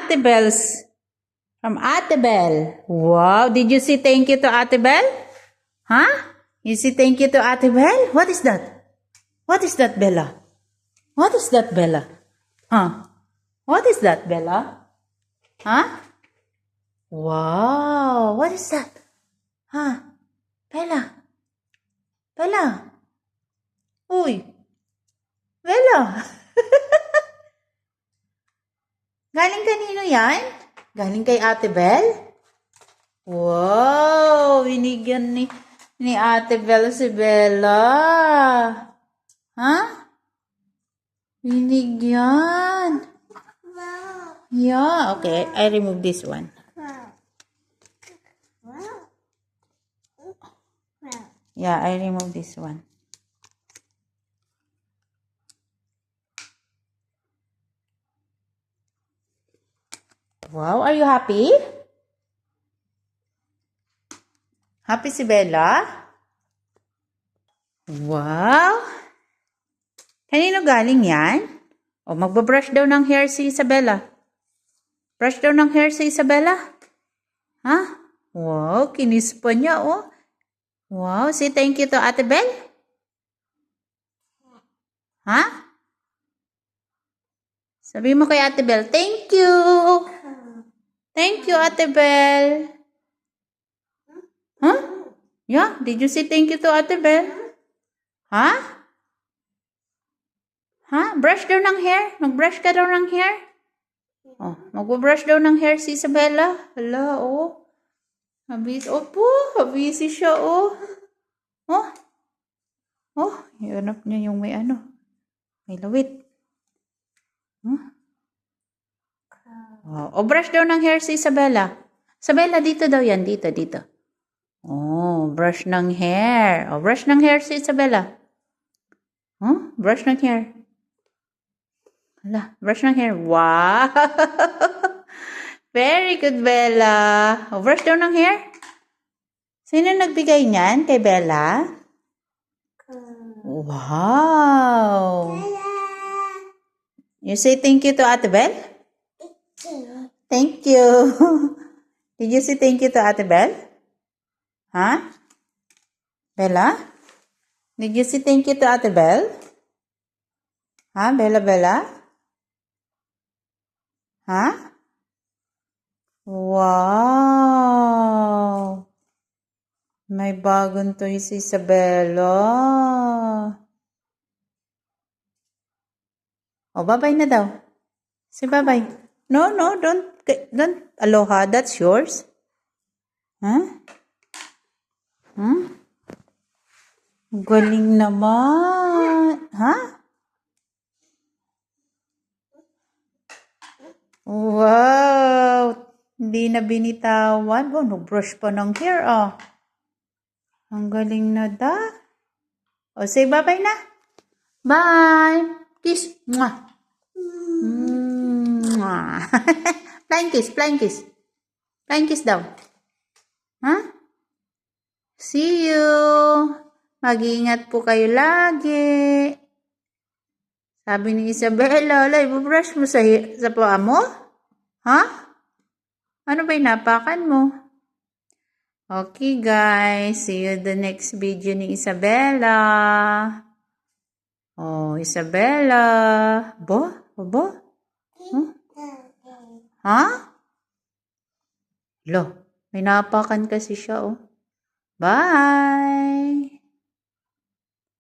Ate Belle's. From Ate Belle. Wow, did you say thank you to Ate Belle? Huh? You say thank you to Ate Belle? What is that? What is that, Bella? What is that, Bella? Huh? What is that, Bella? Huh? Wow, what is that? Huh? Bella? Bella? Uy! Bella! Galing kanino yan? Galing kay Ate Belle? Wow! Binigyan ni Ate Belle si Bella. Huh? Binigyan. Yeah, okay. I remove this one. Yeah, I remove this one. Wow, are you happy? Happy si Bella? Wow! Kanino galing yan? O, magbabrush daw ng hair si Isabella. Brush daw ng hair si Isabella. Ha? Wow, kinis pa niya, oh. Wow, say thank you to Ate Belle. Ha? Sabi mo kay Ate Belle, thank you. Thank you, Ate Belle. Huh? Yeah, did you say thank you to Ate Belle? Ha? Ha? Brush daw ng hair? Mag-brush ka daw ng hair? Oh, mag-brush daw ng hair si Isabella. Hala, oh. Habis, opo, busy siya, oh. Oh. Oh, ihanap niya yung may ano. May lawit. Huh? Oh, brush daw ng hair si Isabella. Isabella, dito daw yan. Dito, dito. Oh, brush ng hair. Oh, brush ng hair si Isabella. Huh? Brush ng hair. Hala, brush ng hair. Wow! Very good, Bella. Oh, brush daw ng hair. Sino nagbigay niyan? Kay Bella? Wow! You say thank you to Ate Belle? Thank you. Did you say thank you to Ate Belle? Huh? Bella? Did you say thank you to Ate Belle? Huh? Bella, Bella? Huh? Wow! May bagong toy si Isabella. Oh, bye-bye na daw. Say bye-bye. No, no, don't. Aloha, that's yours. Huh? Hmm? Galing naman. Ha? Wow! Hindi na binitawan. Oh, nag-brush pa ng hair, ah. Ang galing na da. O, say bye-bye na. Bye! Kiss. Mwah! Mwah! Flying kiss, flying kiss. Flying kiss daw. Huh? See you! Mag-iingat po kayo lagi. Sabi ni Isabella, ala, ibubrush mo sa paa mo? Ha? Ano ba inapakan mo? Okay guys, see you the next video ni Isabella. Oh, Isabella. Bo? Huh? Ha? Lo, may napakan kasi siya, oh. Bye!